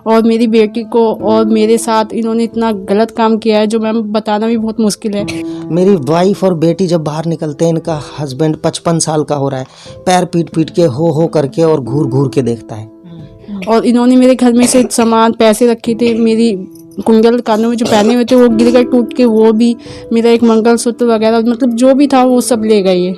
और मेरी बेटी को और मेरे साथ इन्होंने इतना गलत काम किया है जो मैम बताना भी बहुत मुश्किल है। मेरी वाइफ और बेटी जब बाहर निकलते हैं, इनका हस्बैंड 55 साल का हो रहा है, पैर पीट पीट के हो करके और घूर घूर के देखता है। और इन्होंने मेरे घर में से सामान पैसे रखे थे, मेरी कुंडल कानों में जो पहने हुए थे वो गिर गए टूट के, वो भी मेरा एक मंगलसूत्र वगैरह मतलब जो भी था वो सब ले गए।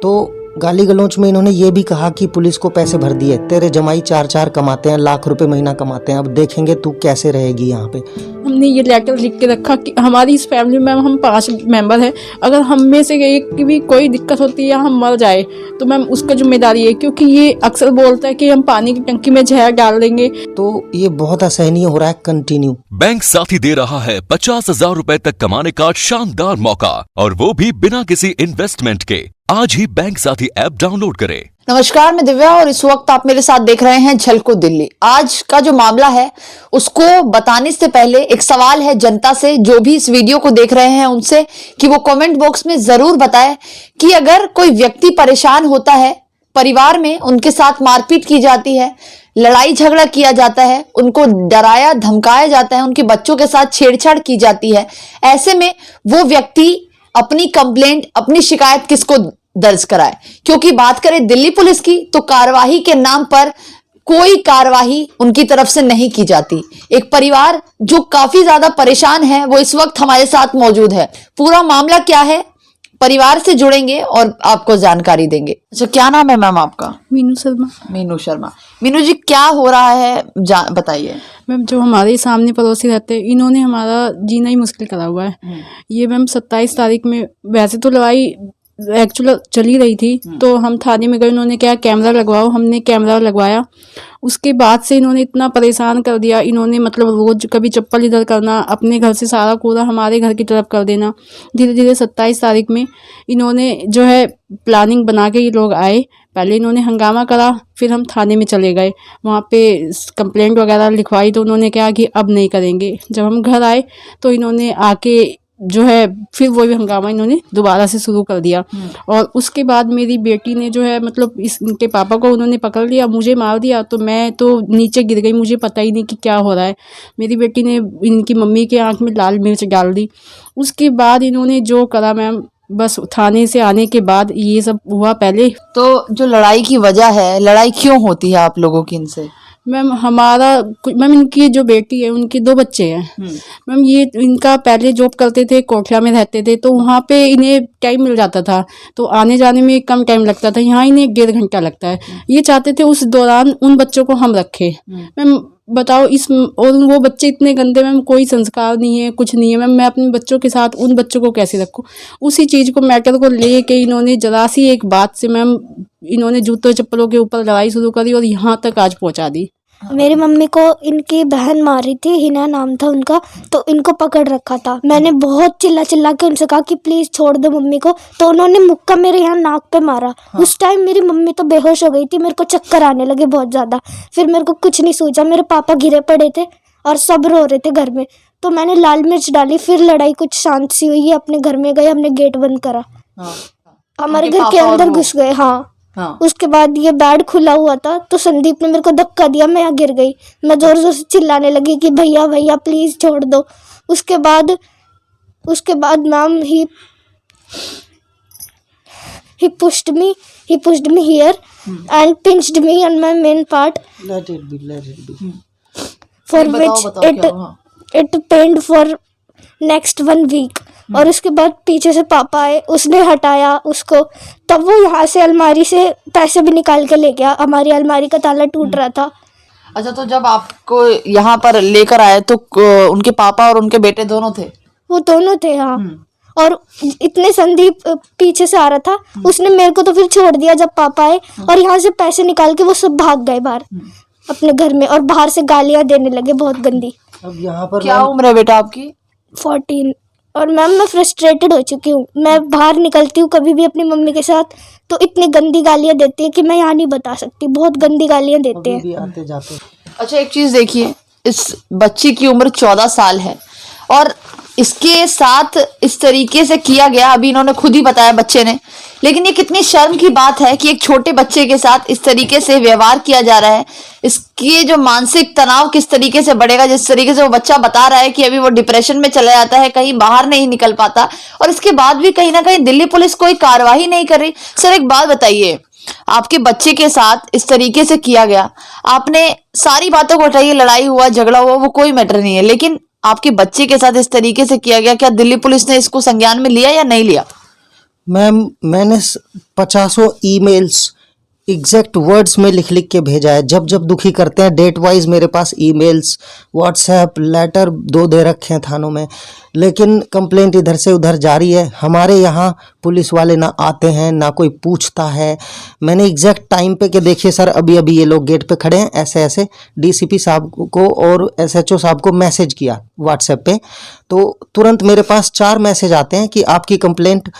तो गाली गलौच में इन्होंने ये भी कहा कि पुलिस को पैसे भर दिए, तेरे जमाई 4-4 कमाते हैं, लाख रुपए महीना कमाते हैं, अब देखेंगे तू कैसे रहेगी यहाँ पे। हमने ये लेटर लिख के रखा कि हमारी इस फैमिली में हम 5 मेंबर हैं, अगर हम में से एक की भी कोई दिक्कत होती है या हम मर जाए तो मैम उसका जिम्मेदारी है, क्योंकि ये अक्सर बोलता है कि हम पानी की टंकी में जहर डाल देंगे। तो ये बहुत असहनीय हो रहा है। कंटिन्यू बैंक साथी दे रहा है 50,000 रुपए तक कमाने का शानदार मौका, और वो भी बिना किसी इन्वेस्टमेंट के। आज ही बैंक साथी ऐप डाउनलोड करें। नमस्कार, मैं दिव्या और इस वक्त आप मेरे साथ देख रहे हैं झलको दिल्ली। आज का जो मामला है उसको बताने से पहले एक सवाल है जनता से, जो भी इस वीडियो को देख रहे हैं उनसे, कि वो कमेंट बॉक्स में जरूर बताएं कि अगर कोई व्यक्ति परेशान होता है, परिवार में उनके साथ मारपीट की जाती है, लड़ाई झगड़ा किया जाता है, उनको डराया धमकाया जाता है, उनके बच्चों के साथ छेड़छाड़ की जाती है, ऐसे में वो व्यक्ति अपनी कंप्लेंट, अपनी शिकायत किसको दर्ज कराए? क्योंकि बात करें दिल्ली पुलिस की तो कार्यवाही के नाम पर कोई कार्यवाही उनकी तरफ से नहीं की जाती। एक परिवार जो काफी ज्यादा परेशान है वो इस वक्त हमारे साथ मौजूद है। पूरा मामला क्या है, परिवार से जुड़ेंगे और आपको जानकारी देंगे। अच्छा, क्या नाम है मैम आपका? मीनू शर्मा। मीनू शर्मा। मीनू जी, क्या हो रहा है बताइए। मैम जो हमारे सामने पड़ोसी रहते हैं, इन्होंने हमारा जीना ही मुश्किल करा हुआ है। ये मैम 27 तारीख में, वैसे तो लड़ाई एक्चुअली चली रही थी, तो हम थाने में गए, उन्होंने क्या कैमरा लगवाओ, हमने कैमरा लगवाया। उसके बाद से इन्होंने इतना परेशान कर दिया, इन्होंने मतलब रोज कभी चप्पल इधर करना, अपने घर से सारा कूड़ा हमारे घर की तरफ कर देना। धीरे धीरे 27 तारीख में इन्होंने जो है प्लानिंग बना के ये लोग आए। पहले इन्होंने हंगामा करा, फिर हम थाने में चले गए, वहाँ पे कंप्लेंट वगैरह लिखवाई, तो उन्होंने कहा कि अब नहीं करेंगे। जब हम घर आए तो इन्होंने आके जो है फिर वो भी हंगामा इन्होंने दोबारा से शुरू कर दिया। और उसके बाद मेरी बेटी ने जो है मतलब इनके पापा को उन्होंने पकड़ लिया, मुझे मार दिया, तो मैं तो नीचे गिर गई, मुझे पता ही नहीं कि क्या हो रहा है। मेरी बेटी ने इनकी मम्मी के आंख में लाल मिर्च डाल दी। उसके बाद इन्होंने जो करा मैम, बस थाने से आने के बाद ये सब हुआ। पहले तो जो लड़ाई की वजह है, लड़ाई क्यों होती है आप लोगों की इनसे? मैम मैम इनकी जो बेटी है उनके 2 बच्चे हैं। मैम ये इनका पहले जॉब करते थे, कोठिया में रहते थे, तो वहाँ पे इन्हें टाइम मिल जाता था, तो आने जाने में कम टाइम लगता था। यहाँ इन्हें 1.5 घंटा लगता है। ये चाहते थे उस दौरान उन बच्चों को हम रखें। मैम बताओ, और वो बच्चे इतने गंदे, मैम कोई संस्कार नहीं है, कुछ नहीं है। मैम मैं अपने बच्चों के साथ उन बच्चों को कैसे रखूं? उसी चीज़ को, मैटर को ले के इन्होंने जरा सी एक बात से मैम इन्होंने जूतों चप्पलों के ऊपर लड़ाई शुरू करी और यहाँ तक आज पहुँचा दी। मेरी मम्मी को इनकी बहन मारी थी, हिना नाम था उनका, तो इनको पकड़ रखा था। मैंने बहुत चिल्ला चिल्ला के उनसे कहा कि प्लीज छोड़ दो मम्मी को, तो उन्होंने मुक्का मेरे यहाँ नाक पे मारा। उस टाइम मेरी मम्मी तो बेहोश हो गई थी, मेरे को चक्कर आने लगे बहुत ज्यादा। फिर मेरे को कुछ नहीं सूझा, मेरे पापा गिरे पड़े थे और सब रो रहे थे घर में, तो मैंने लाल मिर्च डाली। फिर लड़ाई कुछ शांत सी हुई, अपने घर में गए, हमने गेट बंद करा, हमारे घर के अंदर घुस गए। हाँ। उसके बाद ये बेड खुला हुआ था, तो संदीप ने मेरे को धक्का दिया, मैं यहाँ गिर गई। मैं जोर जोर से चिल्लाने लगी कि भैया भैया प्लीज छोड़ दो। उसके बाद ma'am he pushed me here and pinched me on my main part. Let it be. For which it pained for next 1 week. और उसके बाद पीछे से पापा आए, उसने हटाया उसको, तब वो यहाँ से अलमारी से पैसे भी निकाल के ले गया। हमारी अलमारी का ताला टूट रहा था। अच्छा, तो जब आपको यहाँ पर लेकर आए तो उनके पापा और उनके बेटे दोनों थे? वो दोनों थे, हाँ। और इतने संदीप पीछे से आ रहा था, उसने मेरे को तो फिर छोड़ दिया जब पापा आए, और यहाँ से पैसे निकाल के वो सब भाग गए बाहर अपने घर में, और बाहर से गालियां देने लगे बहुत गंदी। अब यहाँ पर क्या उम्र है बेटा आपकी? 14। और मैम मैं फ्रस्ट्रेटेड हो चुकी हूँ। मैं बाहर निकलती हूँ कभी भी अपनी मम्मी के साथ, तो इतनी गंदी गालियाँ देती है कि मैं यहाँ नहीं बता सकती, बहुत गंदी गालियाँ देते हैं। भी आते जाते। अच्छा, एक चीज़ देखिए, इस बच्ची की उम्र 14 साल है, और इसके साथ इस तरीके से किया गया, अभी इन्होंने खुद ही बताया बच्चे ने, लेकिन ये कितनी शर्म की बात है कि एक छोटे बच्चे के साथ इस तरीके से व्यवहार किया जा रहा है। इसके जो मानसिक तनाव किस तरीके से बढ़ेगा, जिस तरीके से वो बच्चा बता रहा है कि अभी वो डिप्रेशन में चला जाता है, कहीं बाहर नहीं निकल पाता, और इसके बाद भी कहीं ना कहीं दिल्ली पुलिस कोई कार्रवाई नहीं कर रही। सर एक बात बताइए, आपके बच्चे के साथ इस तरीके से किया गया, आपने सारी बातों को हटाइए, लड़ाई हुआ झगड़ा हुआ वो कोई मैटर नहीं है, लेकिन आपके बच्चे के साथ इस तरीके से किया गया, क्या दिल्ली पुलिस ने इसको संज्ञान में लिया या नहीं लिया? मैम मैंने 50 ईमेल्स एग्जैक्ट वर्ड्स में लिख लिख के भेजा है। जब जब दुखी करते हैं डेट वाइज मेरे पास ईमेल्स, व्हाट्सएप, लेटर 2 दे रखे हैं थानों में, लेकिन कंप्लेंट इधर से उधर जारी है। हमारे यहाँ पुलिस वाले ना आते हैं ना कोई पूछता है। मैंने एग्जैक्ट टाइम पे के देखिए सर, अभी अभी ये लोग गेट पे खड़े हैं, ऐसे ऐसे डीसीपी साहब को और एसएचओ साहब को मैसेज किया व्हाट्सएप पे, तो तुरंत मेरे पास 4 मैसेज आते हैं कि आपकी कंप्लेंट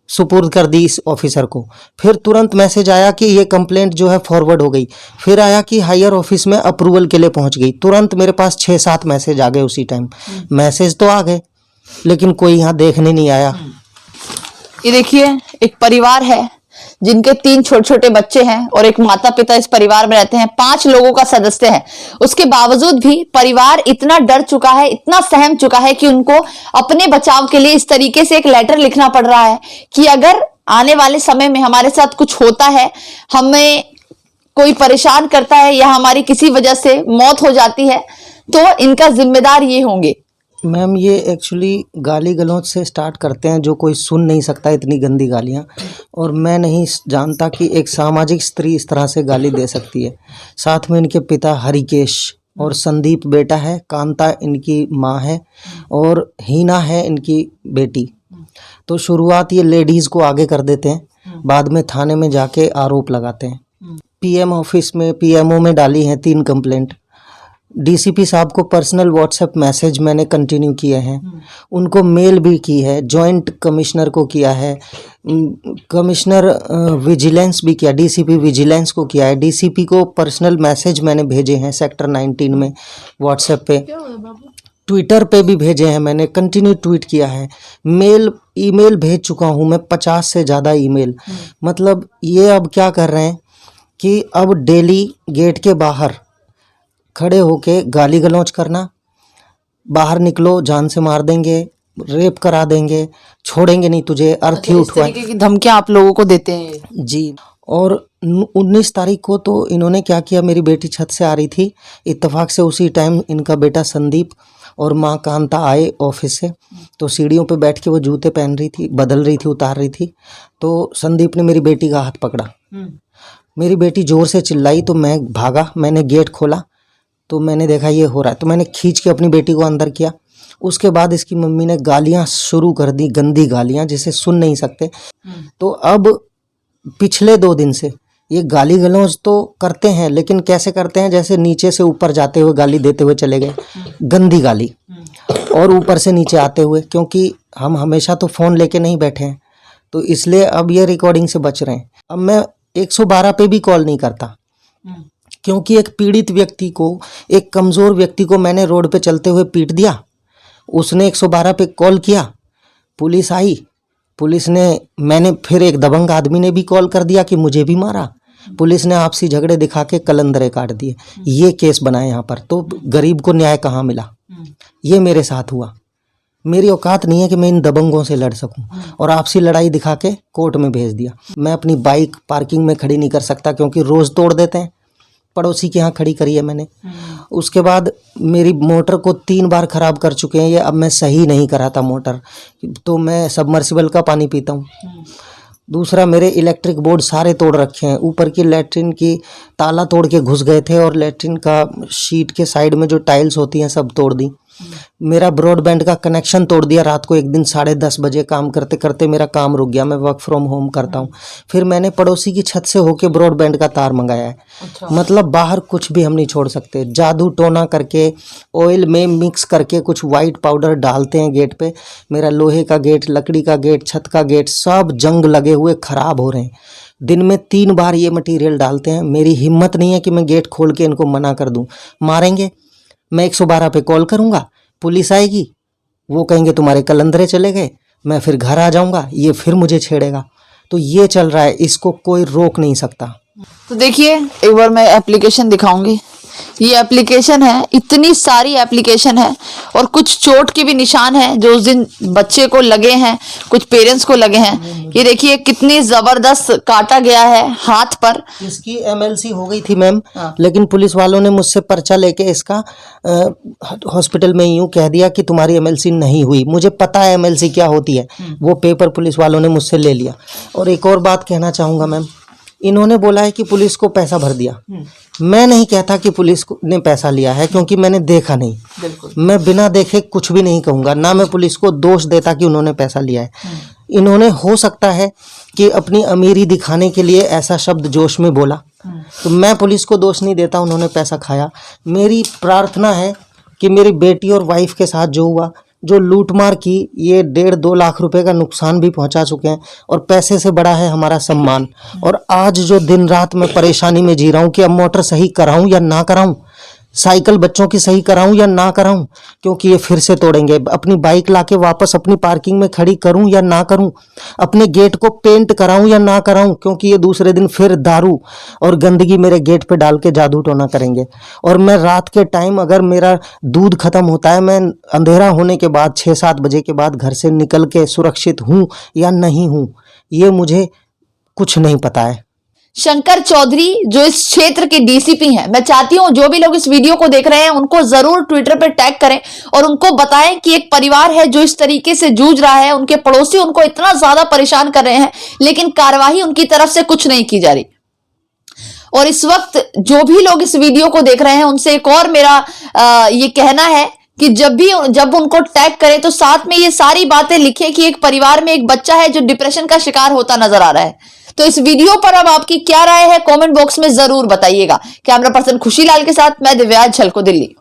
सुपुर्द कर दी इस ऑफिसर को। फिर तुरंत मैसेज आया कि ये कंप्लेंट जो है फॉरवर्ड हो गई। फिर आया कि हायर ऑफिस में अप्रूवल के लिए पहुंच गई। तुरंत मेरे पास 6-7 मैसेज आ गए उसी टाइम। मैसेज तो आ गए लेकिन कोई यहाँ देखने नहीं आया। ये देखिए, एक परिवार है जिनके 3 छोटे छोटे बच्चे हैं और एक माता पिता इस परिवार में रहते हैं, 5 लोगों का सदस्य है। उसके बावजूद भी परिवार इतना डर चुका है, इतना सहम चुका है कि उनको अपने बचाव के लिए इस तरीके से एक लेटर लिखना पड़ रहा है कि अगर आने वाले समय में हमारे साथ कुछ होता है, हमें कोई परेशान करता है या हमारी किसी वजह से मौत हो जाती है, तो इनका जिम्मेदार ये होंगे। मैम ये एक्चुअली गाली गलौज से स्टार्ट करते हैं जो कोई सुन नहीं सकता, इतनी गंदी गालियाँ। और मैं नहीं जानता कि एक सामाजिक स्त्री इस तरह से गाली दे सकती है। साथ में इनके पिता हरिकेश और संदीप बेटा है, कांता इनकी माँ है और हीना है इनकी बेटी। तो शुरुआत ये लेडीज़ को आगे कर देते हैं, बाद में थाने में जाके आरोप लगाते हैं। पीएम ऑफिस में, पीएमओ में डाली हैं 3 कंप्लेंट। डीसीपी साहब को पर्सनल व्हाट्सएप मैसेज मैंने कंटिन्यू किए हैं, उनको मेल भी की है, जॉइंट कमिश्नर को किया है, कमिश्नर विजिलेंस भी किया, डीसीपी विजिलेंस को किया है, डीसीपी को पर्सनल मैसेज मैंने भेजे हैं सेक्टर 19 में व्हाट्सएप पे, ट्विटर पे भी भेजे हैं मैंने, कंटिन्यू ट्वीट किया है, मेल ईमेल भेज चुका हूँ मैं 50 से ज़्यादा ईमेल। मतलब ये अब क्या कर रहे हैं कि अब डेली गेट के बाहर खड़े होके गाली गलौज करना, बाहर निकलो जान से मार देंगे, रेप करा देंगे, छोड़ेंगे नहीं तुझे, अर्थी उठवाए की धमकियां आप लोगों को देते हैं जी। और 19 तारीख को तो इन्होंने क्या किया, मेरी बेटी छत से आ रही थी, इत्तेफाक से उसी टाइम इनका बेटा संदीप और माँ कांता आए ऑफिस से, तो सीढ़ियों पे बैठ के वो जूते पहन रही थी, बदल रही थी, उतार रही थी, तो संदीप ने मेरी बेटी का हाथ पकड़ा। मेरी बेटी जोर से चिल्लाई तो मैं भागा, मैंने गेट खोला तो मैंने देखा ये हो रहा है, तो मैंने खींच के अपनी बेटी को अंदर किया। उसके बाद इसकी मम्मी ने गालियां शुरू कर दी, गंदी गालियां जिसे सुन नहीं सकते। तो अब पिछले 2 दिन से ये गाली गलौज तो करते हैं, लेकिन कैसे करते हैं, जैसे नीचे से ऊपर जाते हुए गाली देते हुए चले गए, गंदी गाली, और ऊपर से नीचे आते हुए, क्योंकि हम हमेशा तो फ़ोन लेके नहीं बैठे हैं, तो इसलिए अब ये रिकॉर्डिंग से बच रहे हैं। अब मैं 112 पे भी कॉल नहीं करता, क्योंकि एक पीड़ित व्यक्ति को, एक कमज़ोर व्यक्ति को मैंने रोड पे चलते हुए पीट दिया, उसने 112 पे कॉल किया, पुलिस आई, पुलिस ने, मैंने फिर एक दबंग आदमी ने भी कॉल कर दिया कि मुझे भी मारा, पुलिस ने आपसी झगड़े दिखा के कलंदरे काट दिए। ये केस बनाए यहाँ पर, तो गरीब को न्याय कहाँ मिला? ये मेरे साथ हुआ। मेरी औकात नहीं है कि मैं इन दबंगों से लड़ सकूं, और आपसी लड़ाई दिखा के कोर्ट में भेज दिया। मैं अपनी बाइक पार्किंग में खड़ी नहीं कर सकता क्योंकि रोज़ तोड़ देते हैं, पड़ोसी के यहाँ खड़ी करी है मैंने। उसके बाद मेरी मोटर को 3 बार ख़राब कर चुके हैं ये, अब मैं सही नहीं करा था मोटर, तो मैं सबमर्सिबल का पानी पीता हूँ। दूसरा, मेरे इलेक्ट्रिक बोर्ड सारे तोड़ रखे हैं, ऊपर की लैट्रिन की ताला तोड़ के घुस गए थे, और लैट्रिन का शीट के साइड में जो टाइल्स होती हैं सब तोड़ दी। मेरा ब्रॉडबैंड का कनेक्शन तोड़ दिया रात को, एक दिन 10:30 बजे काम करते करते मेरा काम रुक गया, मैं वर्क फ्रॉम होम करता हूँ। फिर मैंने पड़ोसी की छत से होके ब्रॉडबैंड का तार मंगाया है। मतलब बाहर कुछ भी हम नहीं छोड़ सकते, जादू टोना करके, ऑयल में मिक्स करके कुछ वाइट पाउडर डालते हैं गेट पे। मेरा लोहे का गेट, लकड़ी का गेट, छत का गेट सब जंग लगे हुए ख़राब हो रहे हैं। दिन में 3 बार ये मटेरियल डालते हैं। मेरी हिम्मत नहीं है कि मैं गेट खोल के इनको मना कर दूं, मारेंगे। मैं 112 पे कॉल करूंगा, पुलिस आएगी, वो कहेंगे तुम्हारे कलंदरे चले गए, मैं फिर घर आ जाऊंगा, ये फिर मुझे छेड़ेगा। तो ये चल रहा है, इसको कोई रोक नहीं सकता। तो देखिए एक बार मैं एप्लीकेशन दिखाऊंगी। ये एप्लीकेशन है, इतनी सारी एप्लीकेशन है और कुछ चोट के भी निशान हैं जो उस दिन बच्चे को लगे हैं, कुछ पेरेंट्स को लगे हैं। ये देखिए कितनी जबरदस्त काटा गया है हाथ पर। इसकी एमएलसी हो गई थी मैम, लेकिन पुलिस वालों ने मुझसे पर्चा लेके इसका हॉस्पिटल में यूं कह दिया कि तुम्हारी एमएलसी नहीं हुई। मुझे पता है एमएलसी क्या होती है, वो पेपर पुलिस वालों ने मुझसे ले लिया। और एक और बात कहना चाहूँगा मैम, इन्होंने बोला है कि पुलिस को पैसा भर दिया। मैं नहीं कहता कि पुलिस ने पैसा लिया है, क्योंकि मैंने देखा नहीं। मैं बिना देखे कुछ भी नहीं कहूँगा, ना मैं पुलिस को दोष देता कि उन्होंने पैसा लिया है। इन्होंने हो सकता है कि अपनी अमीरी दिखाने के लिए ऐसा शब्द जोश में बोला, तो मैं पुलिस को दोष नहीं देता, उन्होंने पैसा खाया। मेरी प्रार्थना है कि मेरी बेटी और वाइफ के साथ जो हुआ, जो लूटमार की, ये 1.5-2 लाख रुपए का नुकसान भी पहुंचा चुके हैं। और पैसे से बड़ा है हमारा सम्मान। और आज जो दिन रात मैं परेशानी में जी रहा हूँ कि अब मोटर सही कराऊं या ना कराऊं, साइकिल बच्चों की सही कराऊं या ना कराऊं, क्योंकि ये फिर से तोड़ेंगे। अपनी बाइक लाके वापस अपनी पार्किंग में खड़ी करूं या ना करूं, अपने गेट को पेंट कराऊं या ना कराऊं, क्योंकि ये दूसरे दिन फिर दारू और गंदगी मेरे गेट पे डाल के जादू टोना करेंगे। और मैं रात के टाइम अगर मेरा दूध खत्म होता है, मैं अंधेरा होने के बाद 6-7 बजे के बाद घर से निकल के सुरक्षित हूँ या नहीं हूँ, ये मुझे कुछ नहीं पता है। शंकर चौधरी जो इस क्षेत्र के डीसीपी हैं, मैं चाहती हूं जो भी लोग इस वीडियो को देख रहे हैं उनको जरूर ट्विटर पर टैग करें और उनको बताएं कि एक परिवार है जो इस तरीके से जूझ रहा है, उनके पड़ोसी उनको इतना ज्यादा परेशान कर रहे हैं, लेकिन कार्यवाही उनकी तरफ से कुछ नहीं की जा रही। और इस वक्त जो भी लोग इस वीडियो को देख रहे हैं उनसे एक और मेरा ये कहना है कि जब उनको टैग करें तो साथ में ये सारी बातें लिखें कि एक परिवार में एक बच्चा है जो डिप्रेशन का शिकार होता नजर आ रहा है। तो इस वीडियो पर अब आपकी क्या राय है, कमेंट बॉक्स में जरूर बताइएगा। कैमरा पर्सन खुशीलाल के साथ मैं दिव्या, झलको दिल्ली।